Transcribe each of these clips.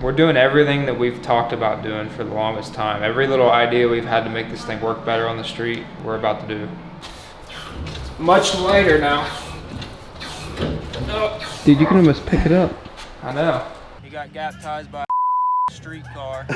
We're doing everything that we've talked about doing for the longest time. Every little idea we've had to make this thing work better on the street, we're about to do. It's much lighter now. Oh. Dude, you can almost pick it up. I know. He got baptized by a streetcar.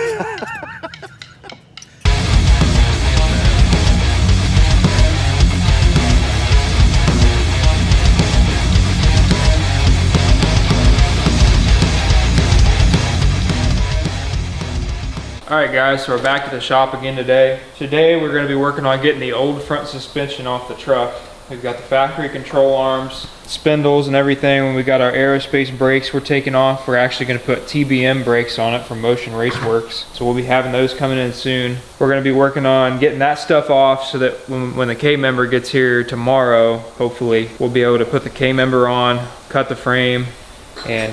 All right guys, so we're back at the shop again today. Today we're gonna be working on getting the old front suspension off the truck. We've got the factory control arms, spindles and everything. When we got our aerospace brakes we're taking off, we're actually gonna put TBM brakes on it from Motion Raceworks. So we'll be having those coming in soon. We're gonna be working on getting that stuff off so that when the K member gets here tomorrow, hopefully, we'll be able to put the K member on, cut the frame, and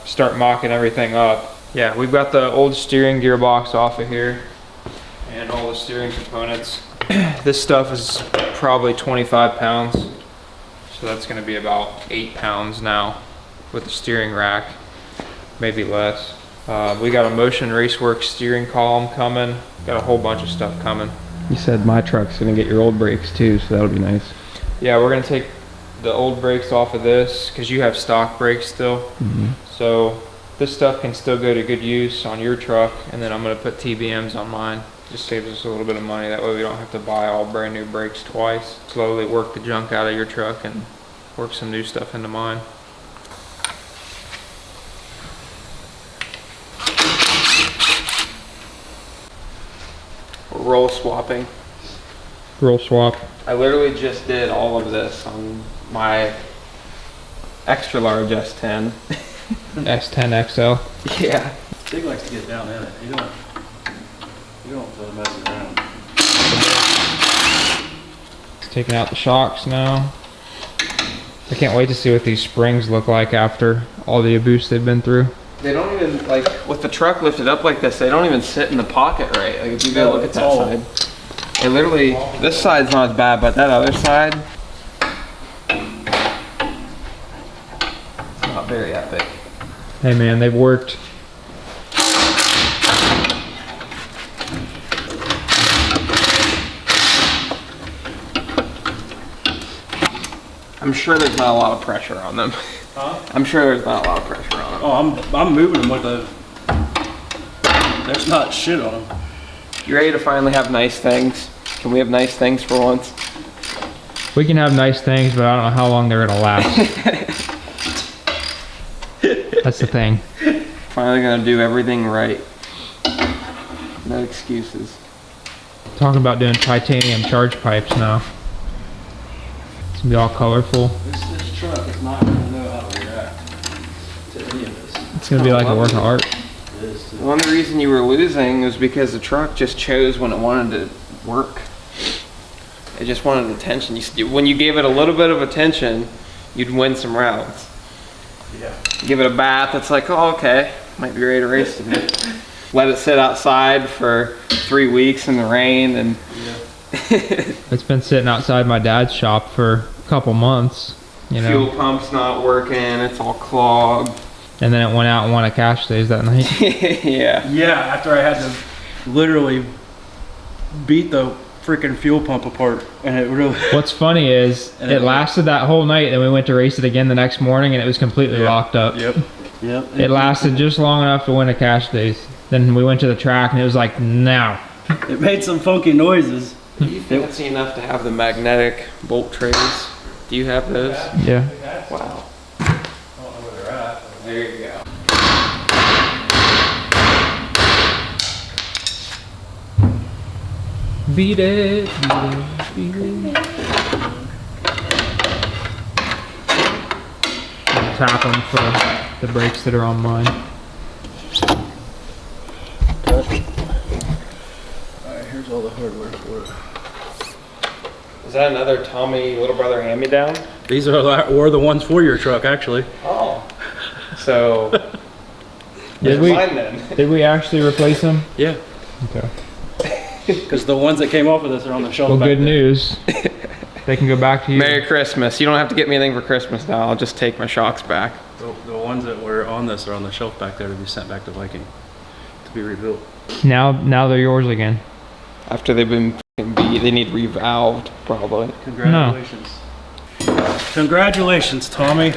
start mocking everything up. Yeah, we've got the old steering gearbox off of here and all the steering components. This stuff is probably 25 pounds. So that's gonna be about 8 pounds now with the steering rack, maybe less. We got a Motion Raceworks steering column coming. Got a whole bunch of stuff coming. You said my truck's gonna get your old brakes too, so that'll be nice. Yeah, we're gonna take the old brakes off of this because you have stock brakes still. Mm-hmm. So this stuff can still go to good use on your truck, and then I'm gonna put TBMs on mine. Just saves us a little bit of money. That way we don't have to buy all brand new brakes twice. Slowly work the junk out of your truck and work some new stuff into mine. We're roll swapping. Roll swap. I literally just did all of this on my extra large S10. S10 XL. Yeah. Stig likes to get down in it. You don't mess around. It's taking out the shocks now. I can't wait to see what these springs look like after all the abuse they've been through. They don't even, like, with the truck lifted up like this, they don't even sit in the pocket right. Like, if you go look at that side. They literally, this side's not as bad, but that other side, it's not very epic. Hey man, they've worked. I'm sure there's not a lot of pressure on them. Huh? I'm sure there's not a lot of pressure on them. Oh, I'm moving them with the. There's not shit on them. You ready to finally have nice things? Can we have nice things for once? We can have nice things, but I don't know how long they're gonna last. That's the thing. Finally gonna do everything right. No excuses. Talking about doing titanium charge pipes now. It's gonna be all colorful. This truck is not going to know how to react to any of this. It's gonna be like a work of art. It is. One reason you were losing was because the truck just chose when it wanted to work. It just wanted attention. When you gave it a little bit of attention, you'd win some rounds. Yeah. Give it a bath, it's like, oh, okay, might be ready to race today. Let it sit outside for 3 weeks in the rain, and It's been sitting outside my dad's shop for a couple months, you know. fuel pump's not working, it's all clogged. And then it went out and won a cash days that night. Yeah. Yeah, after I had to literally beat the freaking fuel pump apart, and it really. What's funny is it lasted that whole night, and we went to race it again the next morning, and it was completely locked up. Yep. Yep. It lasted just long enough to win a cash days. Then we went to the track, and it was like, now. It made some funky noises. Are you fancy enough to have the magnetic bolt trays? Do you have those? Yeah. Wow. I don't know where they're at. There you go. Beat it, beat it, beat it. I'll tap them for the brakes that are on mine. Alright, here's all the hardware for it. Is that another Tommy little brother hand-me-down? These were the ones for your truck, actually. Oh. So, Did mine then. Did we actually replace them? Yeah. Okay. Because the ones that came off of this are on the shelf. Well, back good there. news. They can go back to you. Merry Christmas. You don't have to get me anything for Christmas now. I'll just take my shocks back. The ones that were on this are on the shelf back there to be sent back to Viking to be rebuilt. Now they're yours again. After they've been f***ing beat, they need revalved, probably. Congratulations. No. Congratulations, Tommy.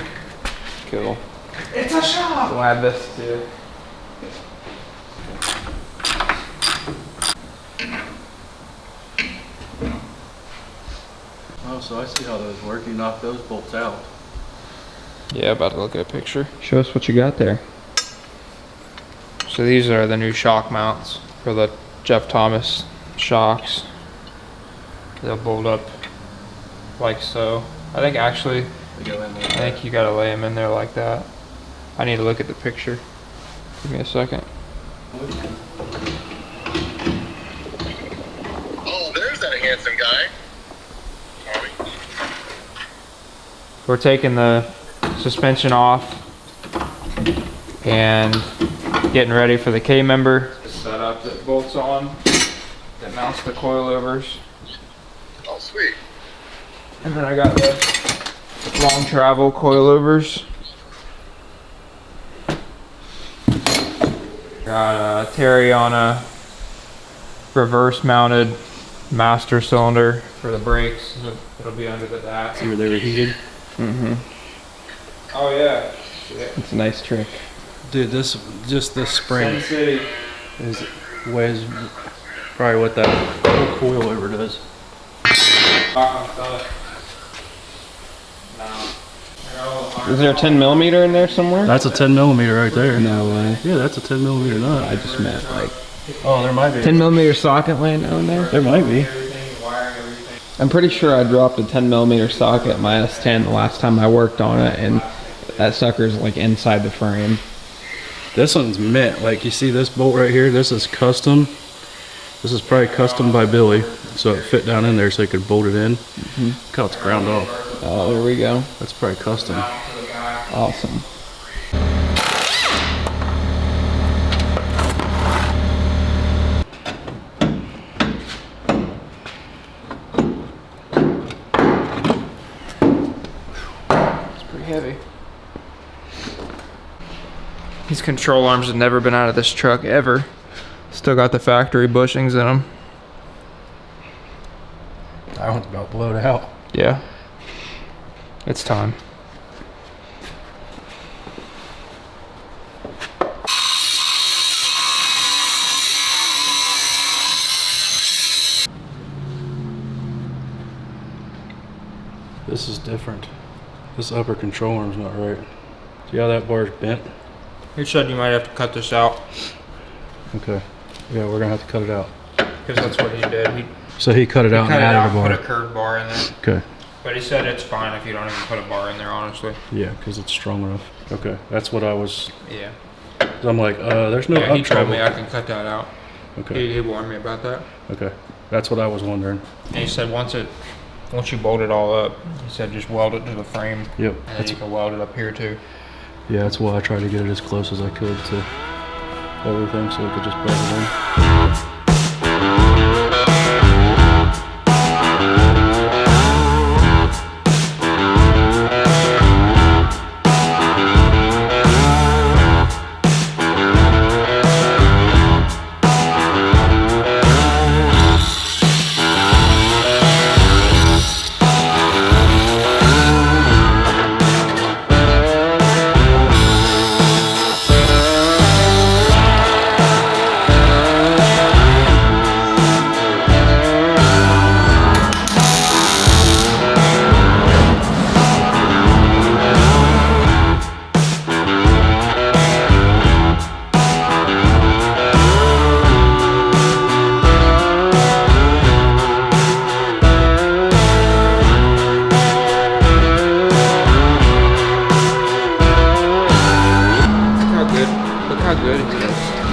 Cool. It's a shop. We'll add this too. Oh, so I see how those work. You knock those bolts out. Yeah, about to look at a picture. Show us what you got there. So these are the new shock mounts for the Jeff Thomas shocks. They'll bolt up like so. I think actually, I think you gotta lay them in there like that. I need to look at the picture. Give me a second. Oh, there's that handsome guy. Tommy. We're taking the suspension off and getting ready for the K-member. Setup that bolts on, that mounts the coilovers. Oh, sweet. And then I got the long travel coilovers. Got a Terry on a reverse mounted master cylinder for the brakes. It'll be under the dash. See where they were heated? Mm-hmm. Oh yeah. It's a nice trick. Dude, this spring Sin City. weighs probably what that whole coil over does. Is there a 10 millimeter in there somewhere? That's a 10 millimeter right there. No way. Yeah, that's a 10 millimeter nut. I just meant like Oh, there might be. 10 millimeter socket laying down there. There might be. I'm pretty sure I dropped a 10 millimeter socket in my S10 the last time I worked on it, and that sucker's like inside the frame. This one's mint. Like you see this bolt right here, this is custom. This is probably custom by Billy. So it fit down in there so he could bolt it in. Look how it's ground off. Oh, there we go. That's probably custom. Awesome. It's pretty heavy. These control arms have never been out of this truck ever. Still got the factory bushings in them. That one's about blowed out. Yeah. It's time. This is different. This upper control arm's not right. See how that bar's bent? You said you might have to cut this out. Okay. Yeah, we're gonna have to cut it out. Because that's what he did. So he cut it out and cut it added out, a bar. put a curved bar in there. Okay. But he said it's fine if you don't even put a bar in there, honestly. Yeah, because it's strong enough. Okay, that's what I was. Yeah. I'm like, there's no Yeah, he up told travel. me I can cut that out. Okay. He warned me about that. Okay, that's what I was wondering. And he said once you bolt it all up, he said just weld it to the frame. Yep. And then you can weld it up here too. Yeah, that's why I tried to get it as close as I could to everything, so we could just plug it in.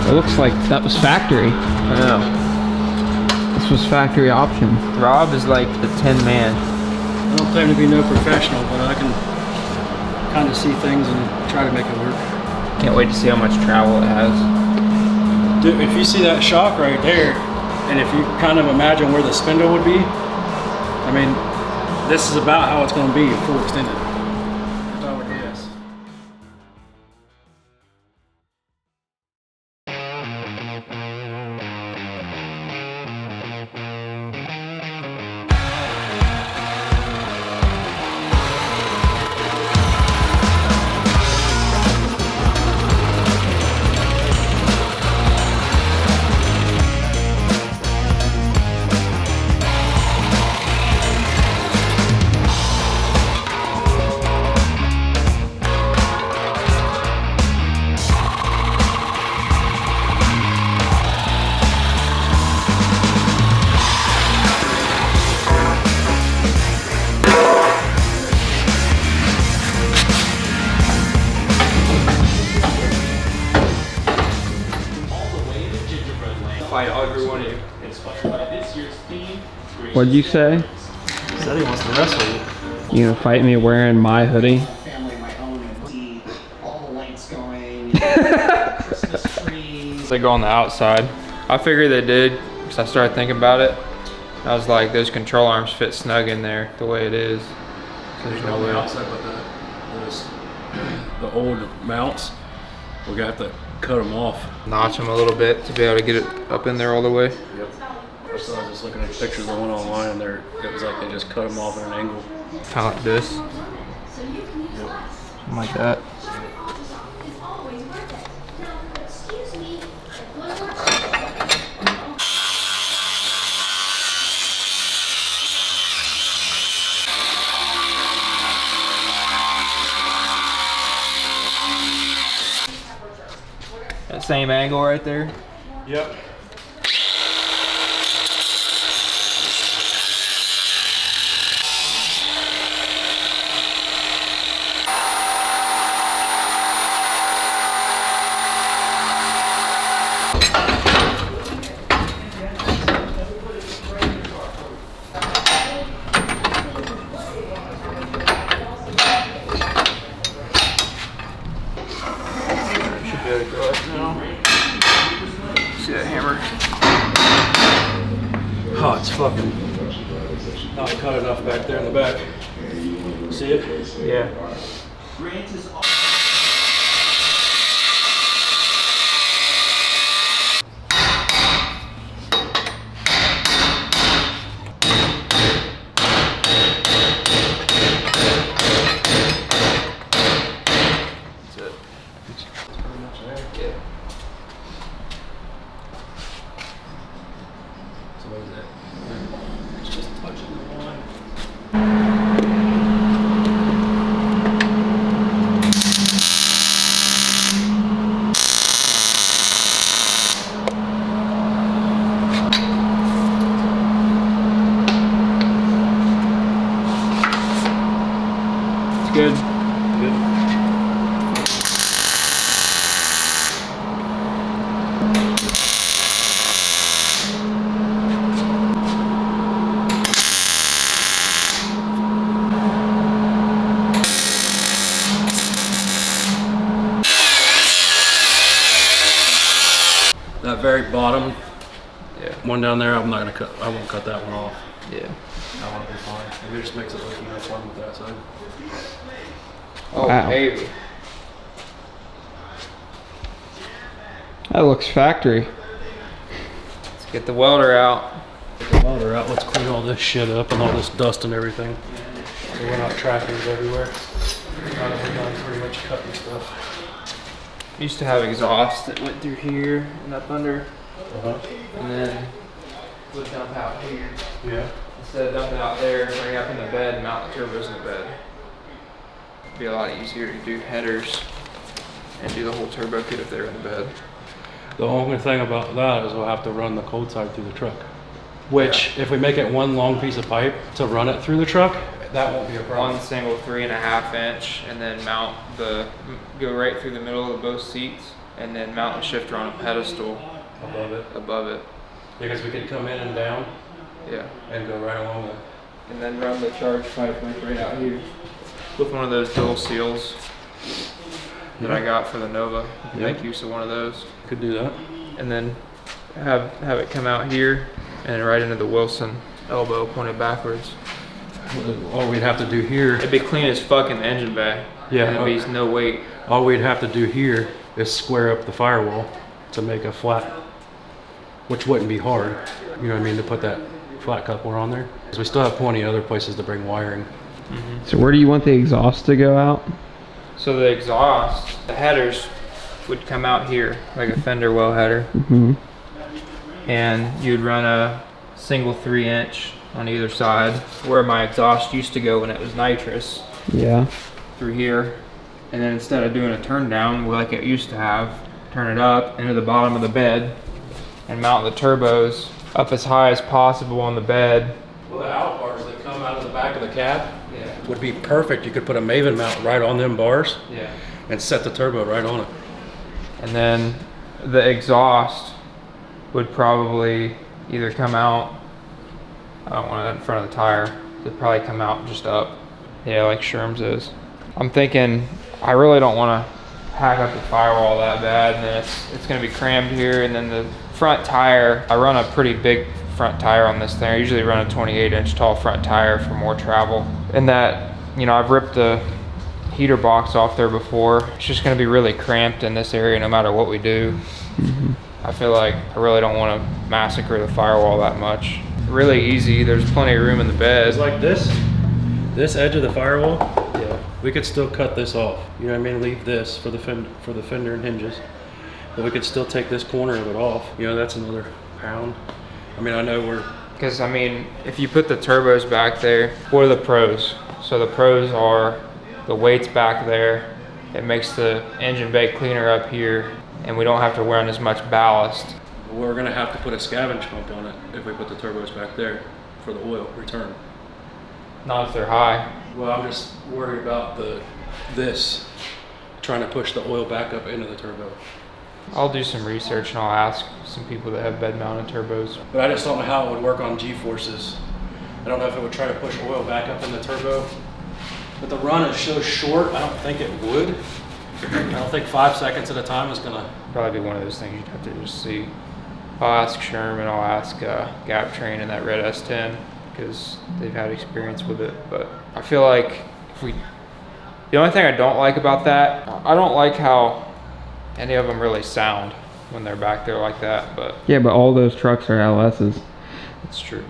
It looks like that was factory. I know. This was factory option. Rob is like the 10 man. I don't claim to be no professional, but I can kind of see things and try to make it work. Can't wait to see how much travel it has. Dude, if you see that shock right there, and if you kind of imagine where the spindle would be, I mean, This is about how it's going to be full extended. If I were to guess. Fight every one of you. What'd you say? He said he wants to wrestle you. You gonna fight me wearing my hoodie? Family of my own and see all the lights going, Christmas trees. They go on the outside. I figured they did because I started thinking about it. I was like, those control arms fit snug in there the way it is. So there's no On the way. outside, but the old mounts, we're going to have to cut them off. Notch them a little bit to be able to get it up in there all the way. Yep. So I was just looking at pictures that went online and it was like they just cut them off at an angle. Kind of like this. Something like that. That same angle right there. Yep. Should be able to go up now. See that hammer? Oh, it's fucking not cut enough back there in the back. See it? Yeah. So what is that? It's just touching the line. It's good. Good. That very bottom Yeah. one down there, I'm not gonna cut. I won't cut that one off. Yeah. That one will be fine. Maybe it just makes it look uniform with that side. Oh, Wow. maybe. That looks factory. Let's get the welder out. Get the welder out. Let's clean all this shit up and all this dust and everything. So we're not tracking it everywhere. Now that we're done pretty much cutting stuff. Used to have exhaust that went through here and up under, and then would dump out here. Yeah. Instead of dumping out there, bring it up in the bed, mount the turbos in the bed. It'd be a lot easier to do headers and do the whole turbo kit if they're in the bed. The only thing about that is we'll have to run the cold side through the truck. Which, if we make it one long piece of pipe to run it through the truck, that won't be a problem. One single 3.5 inch, and then mount go right through the middle of both seats, and then mount the shifter on a pedestal Above it. above it. Because we could come in and down Yeah. and go right along it. And then run the charge pipe like right out here with one of those dual seals that I got for the Nova. You can make use of one of those. Could do that. And then have it come out here and right into the Wilson elbow pointed backwards. All we'd have to do here, It'd be clean as fuck in the engine bay. Yeah, And it'd be no weight. all we'd have to do here is square up the firewall to make a flat, which wouldn't be hard. You know what I mean, to put that flat coupler on there. Because we still have plenty of other places to bring wiring. So where do you want the exhaust to go out? So the exhaust, the headers would come out here, like a fender well header. Mm-hmm. And you'd run a single 3-inch on either side, where my exhaust used to go when it was nitrous, Yeah. through here. And then instead of doing a turn down like it used to have, turn it up into the bottom of the bed and mount the turbos up as high as possible on the bed. Well, the out bars that come out of the back of the cab Yeah. would be perfect. You could put a Maven mount right on them bars Yeah. and set the turbo right on it. And then the exhaust would probably either come out, I don't want it in front of the tire, it'd probably come out just up. Yeah, like Sherm's is. I'm thinking, I really don't want to hack up the firewall that bad, and then it's gonna be crammed here, and then the front tire, I run a pretty big front tire on this thing. I usually run a 28-inch tall front tire for more travel. And that, you know, I've ripped the heater box off there before. It's just gonna be really cramped in this area no matter what we do. I feel like I really don't want to massacre the firewall that much. Really easy, there's plenty of room in the bed. It's like this edge of the firewall, Yeah. we could still cut this off. You know what I mean? Leave this for the fender and hinges. But we could still take this corner of it off. You know, that's another pound. I mean, I know we're... Because, I mean, if you put the turbos back there, what are the pros? So the pros are the weight's back there. It makes the engine bay cleaner up here, and we don't have to run as much ballast. We're gonna have to put a scavenge pump on it if we put the turbos back there for the oil return. Not if they're high. Well, I'm just worried about this trying to push the oil back up into the turbo. I'll do some research and I'll ask some people that have bed mounted turbos. But I just don't know how it would work on G-forces. I don't know if it would try to push oil back up in the turbo. But the run is so short, I don't think it would. I don't think 5 seconds at a time is gonna... Probably be one of those things you'd have to just see. I'll ask Sherm and I'll ask Gap Train and that red S10 because they've had experience with it. But I feel like the only thing I don't like about that, I don't like how any of them really sound when they're back there like that, but Yeah, but all those trucks are LS's. it's true.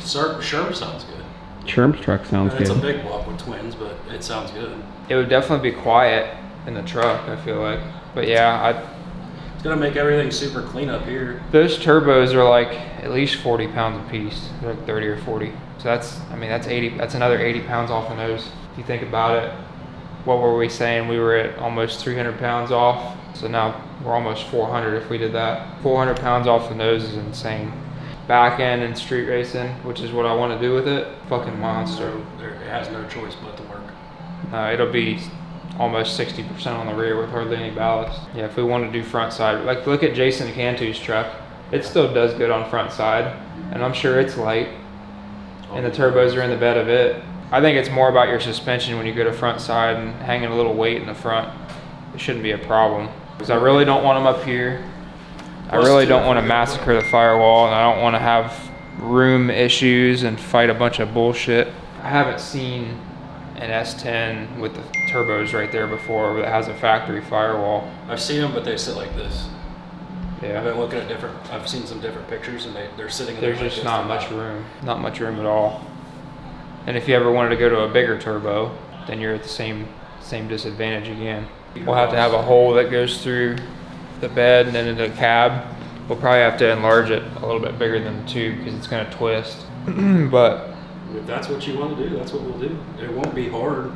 Sherm sounds good. Sherm's truck sounds And it's a good. big block with twins, but it sounds good. It would definitely be quiet in the truck, I feel like. But yeah, It's gonna make everything super clean up here. those turbos are like at least 40 pounds a piece. They're like 30 or 40. So that's another 80 pounds off the nose. If you think about it, what were we saying? We were at almost 300 pounds off. So now we're almost 400 if we did that. 400 pounds off the nose is insane. Back end and street racing, which is what I want to do with it, fucking monster. So it has no choice but to work. It'll be almost 60% on the rear with hardly any ballast. Yeah, if we want to do front side, like look at Jason Cantu's truck. It still does good on front side, and I'm sure it's light, and the turbos are in the bed of it. I think it's more about your suspension when you go to front side and hanging a little weight in the front. It shouldn't be a problem. Because I really don't want them up here. I really don't want to massacre the firewall, and I don't want to have room issues and fight a bunch of bullshit. I haven't seen an S10 with the turbos right there before that has a factory firewall. I've seen them, but they sit like this. I've Yeah, been looking at I've seen some different pictures, and they're sitting. there's like just this. not much room. Not much room at all. And if you ever wanted to go to a bigger turbo, then you're at the same disadvantage again. We'll have to have a hole that goes through the bed and then into the cab. We'll probably have to enlarge it a little bit bigger than the tube because it's going to twist. But If that's what you want to do, that's what we'll do. It won't be hard.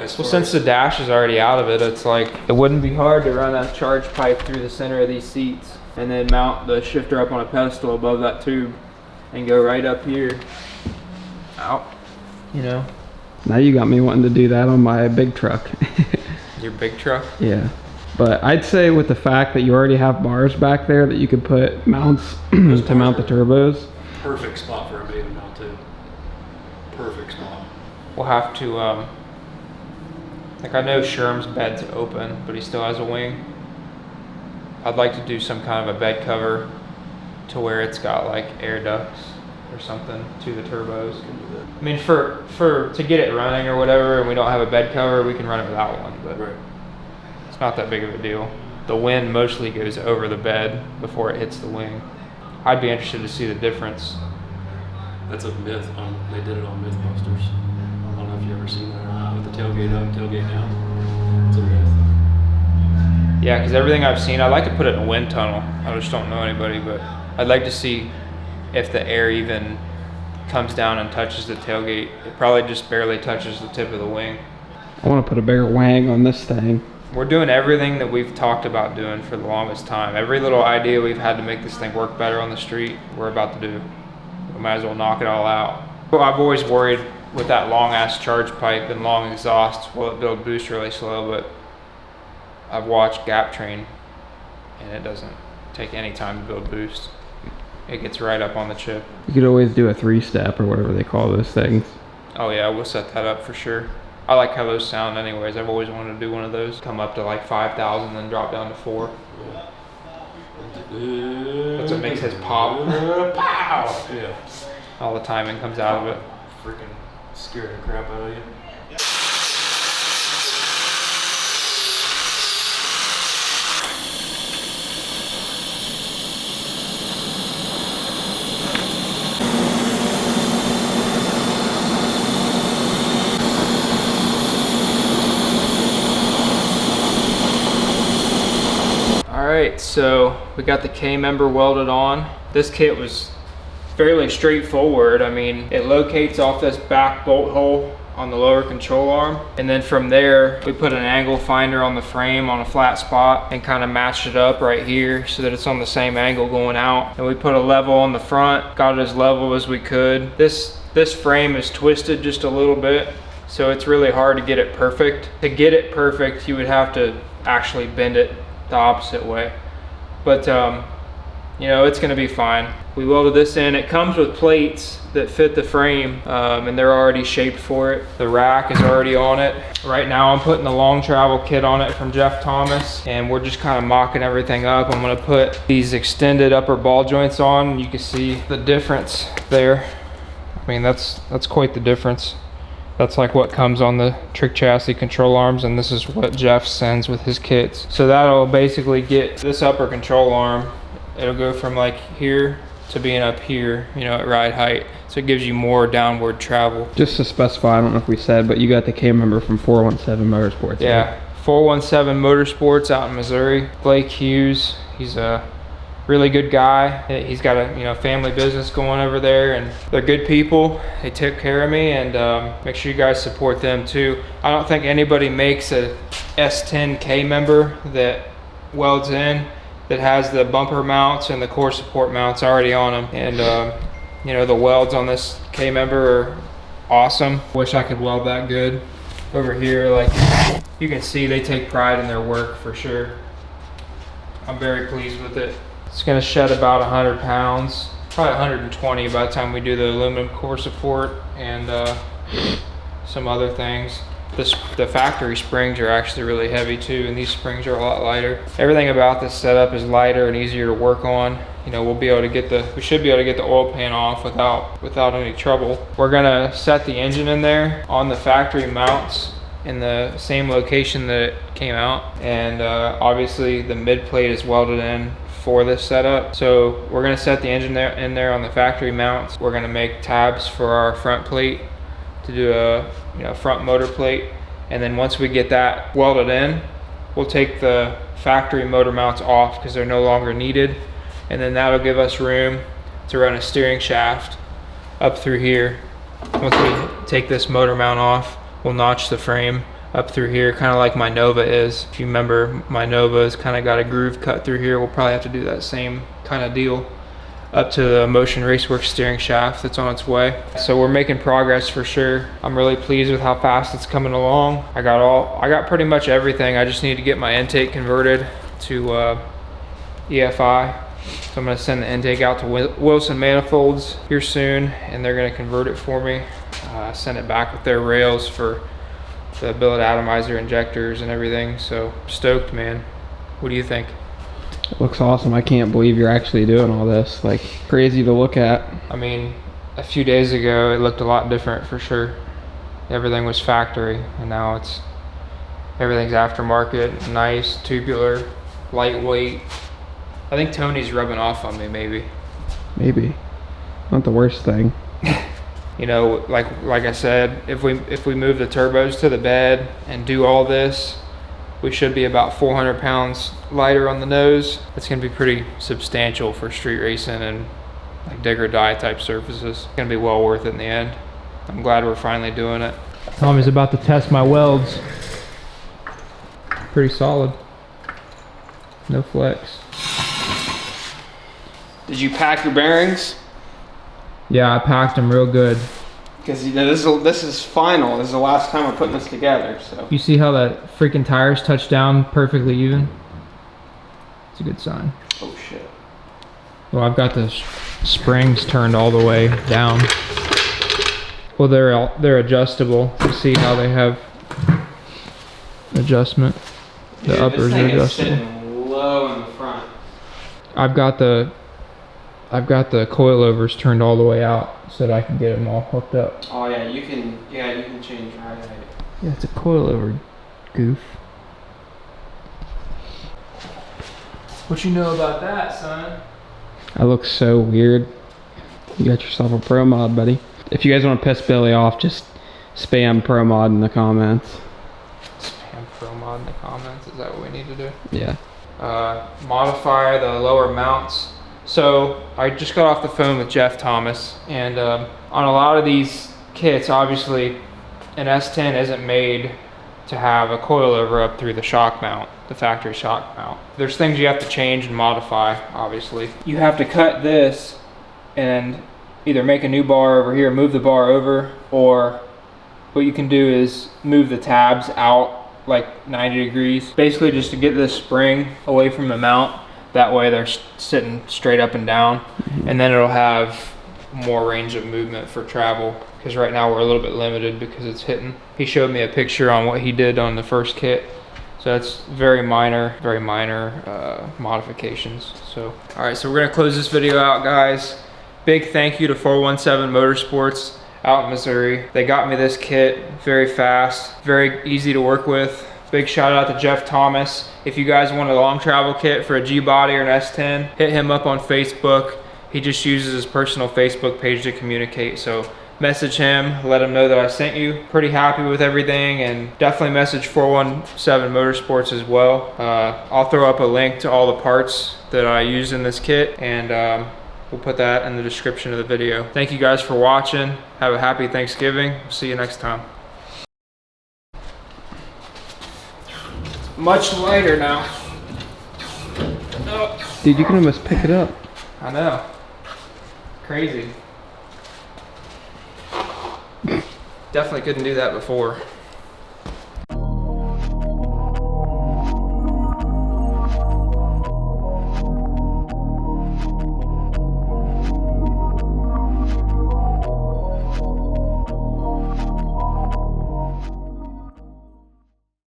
since the dash is already out of it, it's like it wouldn't be hard to run a charge pipe through the center of these seats and then mount the shifter up on a pedestal above that tube and go right up here. Out. You know, Now you got me wanting to do that on my big truck. your big truck. Yeah. But I'd say with the fact that you already have bars back there that you could put mounts to mount the turbos. Perfect spot for a Maven mount too. Perfect spot. We'll have to, like I know Sherm's bed's open, but he still has a wing. I'd like to do some kind of a bed cover to where it's got like air ducts or something to the turbos. I mean, to get it running or whatever, and we don't have a bed cover, we can run it without one, but it's not that big of a deal. The wind mostly goes over the bed before it hits the wing. I'd be interested to see the difference. That's a myth. They did it on Mythbusters. I don't know if you ever seen that or not, with the tailgate up, tailgate down. It's a myth. Yeah, because everything I've seen, I'd like to put it in a wind tunnel. I just don't know anybody, but I'd like to see if the air even comes down and touches the tailgate. It probably just barely touches the tip of the wing. I want to put a bigger wang on this thing. We're doing everything that we've talked about doing for the longest time. Every little idea we've had to make this thing work better on the street, we're about to do. We might as well knock it all out. Well, I've always worried with that long ass charge pipe and long exhaust, will it build boost really slow, but I've watched Gap Train and it doesn't take any time to build boost. It gets right up on the chip. You could always do a 3-step or whatever they call those things. Oh yeah, we'll set that up for sure. I like how those sound anyways. I've always wanted to do one of those. Come up to like 5,000 then drop down to 4. That's what makes his pop. Pow! Yeah. All the timing comes out of it. Freaking scared the crap out of you. Alright, so we got the K-member welded on. This kit was fairly straightforward. I mean, it locates off this back bolt hole on the lower control arm, and then from there we put an angle finder on the frame on a flat spot and kind of matched it up right here so that it's on the same angle going out. And we put a level on the front, got it as level as we could. This frame is twisted just a little bit, so it's really hard to get it perfect. To get it perfect, you would have to actually bend it the opposite way, but you know, it's gonna be fine. We welded this in. It comes with plates that fit the frame, and they're already shaped for it. The rack is already on it. Right now I'm putting the long travel kit on it from Jeff Thomas, and we're just kind of mocking everything up. I'm gonna put these extended upper ball joints on. You can see the difference there. I mean, that's quite the difference. That's like what comes on the trick chassis control arms, and this is what Jeff sends with his kits. So that'll basically get this upper control arm, it'll go from like here to being up here, you know, at ride height. So it gives you more downward travel. Just to specify, I don't know if we said, but you got the K-member from 417 Motorsports. Yeah, 417 Motorsports out in Missouri. Blake Hughes, he's a really good guy. He's got a family business going over there, and they're good people. They took care of me, and make sure you guys support them too. I don't think anybody makes a S10 K-member that welds in that has the bumper mounts and the core support mounts already on them, and you know, the welds on this K-member are awesome. Wish I could weld that good. Over here, like you can see, they take pride in their work for sure. I'm very pleased with it. It's gonna shed about 100 pounds, probably 120 by the time we do the aluminum core support and some other things. The factory springs are actually really heavy too, and these springs are a lot lighter. Everything about this setup is lighter and easier to work on. You know, we should be able to get the oil pan off without any trouble. We're gonna set the engine in there on the factory mounts in the same location that it came out, and obviously the mid plate is welded in for this setup. So we're gonna set the engine in there on the factory mounts. We're gonna make tabs for our front plate to do a front motor plate, and then once we get that welded in, we'll take the factory motor mounts off because they're no longer needed, and then that'll give us room to run a steering shaft up through here. Once we take this motor mount off, we'll notch the frame up through here, kind of like my Nova is. If you remember, my Nova's kind of got a groove cut through here. We'll probably have to do that same kind of deal up to the Motion Raceworks steering shaft that's on its way. So we're making progress for sure. I'm really pleased with how fast it's coming along. I got pretty much everything. I just need to get my intake converted to EFI. So I'm gonna send the intake out to Wilson Manifolds here soon, and they're gonna convert it for me. Send it back with their rails for the billet atomizer injectors and everything. So stoked, man. What do you think? It looks awesome. I can't believe you're actually doing all this. Like, crazy to look at. I mean, a few days ago, it looked a lot different for sure. Everything was factory, and now everything's aftermarket, nice, tubular, lightweight. I think Tony's rubbing off on me, maybe. Maybe. Not the worst thing. You know, like I said, if we move the turbos to the bed and do all this, we should be about 400 pounds lighter on the nose. It's gonna be pretty substantial for street racing and like dig or die type surfaces. It's gonna be well worth it in the end. I'm glad we're finally doing it. Tommy's about to test my welds. Pretty solid. No flex. Did you pack your bearings? Yeah, I packed them real good. Because you know, this is final. This is the last time we're putting this together. So You see how that freaking tires touch down perfectly even? It's a good sign. oh shit. Well, I've got the springs turned all the way down. Well, they're adjustable. You see how they have adjustment. The uppers are adjustable. Sitting low in the front. I've got the coilovers turned all the way out so that I can get them all hooked up. Oh yeah, you can change ride height. Yeah, it's a coilover, goof. What you know about that, son? I look so weird. You got yourself a pro mod, buddy. If you guys want to piss Billy off, just spam pro mod in the comments. Spam pro mod in the comments. Is that what we need to do? Yeah. Modify the lower mounts. So I just got off the phone with Jeff Thomas, and on a lot of these kits, obviously an S10 isn't made to have a coilover up through the shock mount, the factory shock mount. There's things you have to change and modify, obviously. You have to cut this and either make a new bar over here, move the bar over, or what you can do is move the tabs out like 90 degrees, basically just to get this spring away from the mount. That way they're sitting straight up and down, and then it'll have more range of movement for travel, because right now we're a little bit limited because it's hitting. He showed me a picture on what he did on the first kit, so that's very minor modifications. So all right, so we're gonna close this video out, guys. Big thank you to 417 Motorsports out in Missouri. They got me this kit very fast, very easy to work with. Big shout out to Jeff Thomas. If you guys want a long travel kit for a G-body or an S10, hit him up on Facebook. He just uses his personal Facebook page to communicate. So message him, let him know that I sent you. Pretty happy with everything, and definitely message 417 Motorsports as well. I'll throw up a link to all the parts that I use in this kit, and we'll put that in the description of the video. Thank you guys for watching. Have a happy Thanksgiving. See you next time. Much lighter now. Oh. Dude, you can almost pick it up. I know. Crazy. Definitely couldn't do that before.